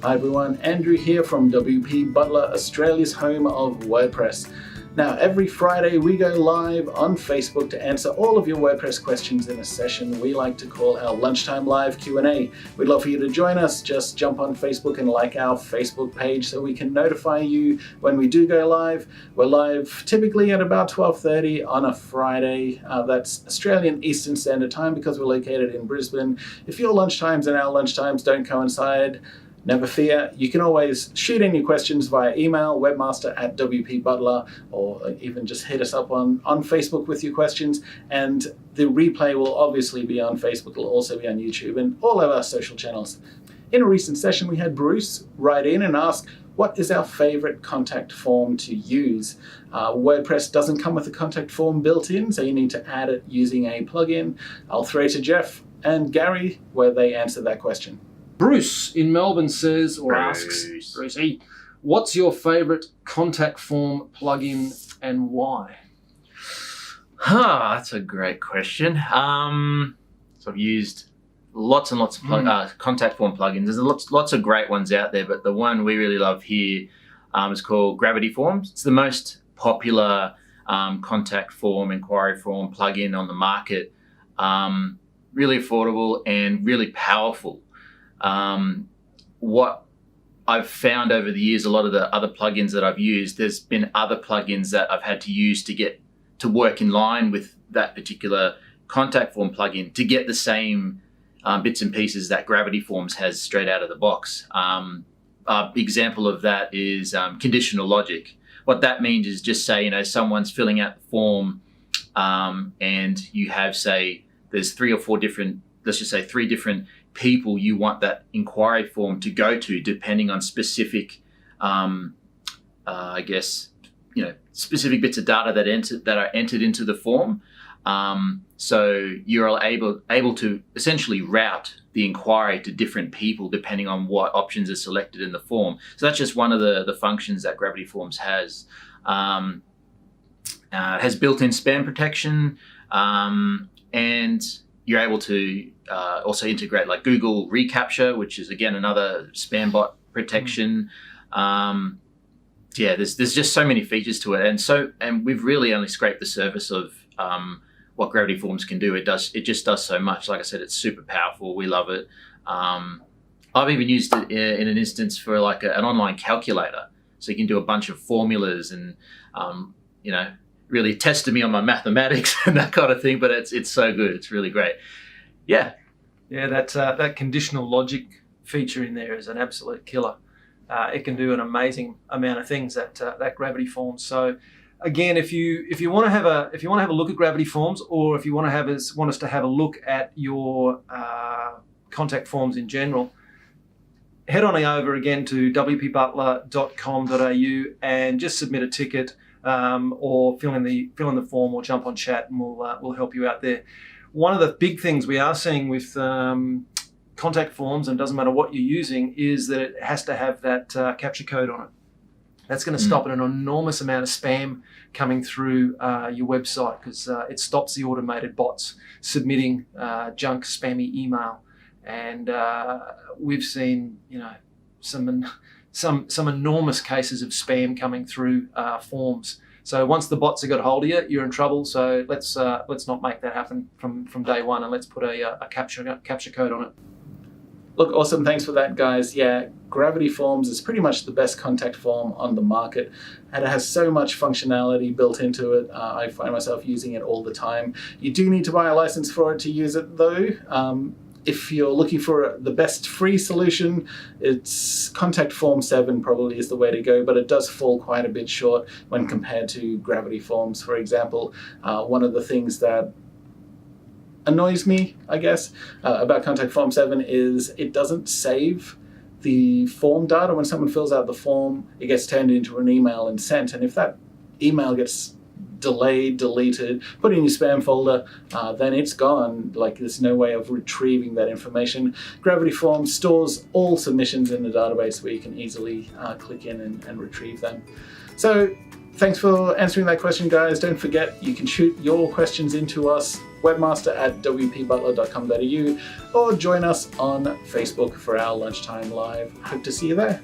Hi everyone, Andrew here from WP Butler, Australia's home of WordPress. Now, every Friday we go live on Facebook to answer all of your WordPress questions in a session we like to call our Lunchtime Live Q&A. We'd love for you to join us. Just jump on Facebook and like our Facebook page so we can notify you when we do go live. We're live typically at about 12:30 on a Friday. That's Australian Eastern Standard Time because we're located in Brisbane. If your lunchtimes and our lunchtimes don't coincide, never fear, you can always shoot in your questions via email, webmaster@wpbutler, or even just hit us up on Facebook with your questions. And the replay will obviously be on Facebook, it'll also be on YouTube and all of our social channels. In a recent session, we had Bruce write in and ask, what is our favorite contact form to use? WordPress doesn't come with a contact form built in, so you need to add it using a plugin. I'll throw to Jeff and Gary where they answer that question. Bruce in Melbourne says, or asks, Brucey, what's your favourite contact form plugin and why? That's a great question. So I've used lots and lots of contact form plugins. There's lots of great ones out there, but the one we really love here is called Gravity Forms. It's the most popular contact form, inquiry form plugin on the market. Really affordable and really powerful. What I've found over the years, a lot of the other plugins that I've used, there's been other plugins that I've had to use to get to work in line with that particular contact form plugin to get the same bits and pieces that Gravity Forms has straight out of the box. Example of that is conditional logic. What that means is just say, someone's filling out the form and you have, say, there's three different people you want that inquiry form to go to, depending on specific, specific bits of data that are entered into the form. So you're able to essentially route the inquiry to different people depending on what options are selected in the form. So that's just one of the functions that Gravity Forms has. Has built-in spam protection, and you're able to also integrate like Google reCAPTCHA, which is again another spam bot protection. There's just so many features to it, and we've really only scraped the surface of what Gravity Forms can do. It just does so much. Like I said, it's super powerful. We love it. I've even used it in an instance for like an online calculator, so you can do a bunch of formulas and really tested me on my mathematics and that kind of thing, but it's so good. It's really great. Yeah, that conditional logic feature in there is an absolute killer. It can do an amazing amount of things that Gravity Forms. So again, if you want to have a look at Gravity Forms, or if you want us to have a look at your contact forms in general, head on over again to wpbutler.com.au and just submit a ticket. Or fill in the form, or jump on chat, and we'll help you out there. One of the big things we are seeing with contact forms, and it doesn't matter what you're using, is that it has to have that captcha code on it. That's going to stop an enormous amount of spam coming through your website, because it stops the automated bots submitting junk, spammy email. And we've seen, some enormous cases of spam coming through forms. So once the bots have got hold of you, you're in trouble. So let's not make that happen from day one, and let's put a captcha code on it. Look, awesome. Thanks for that, guys. Yeah, Gravity Forms is pretty much the best contact form on the market, and it has so much functionality built into it. I find myself using it all the time. You do need to buy a license for it to use it, though. If you're looking for the best free solution, it's Contact Form 7 probably is the way to go, but it does fall quite a bit short when compared to Gravity Forms, for example. One of the things that annoys me, I guess, about Contact Form 7 is it doesn't save the form data. When someone fills out the form, it gets turned into an email and sent, and if that email gets delayed, deleted, put in your spam folder, then it's gone. Like, there's no way of retrieving that information. Gravity Forms stores all submissions in the database where you can easily click in and retrieve them. So thanks for answering that question, guys. Don't forget, you can shoot your questions into us webmaster@wpbutler.com.au, or join us on Facebook for our Lunchtime Live. Hope to see you there.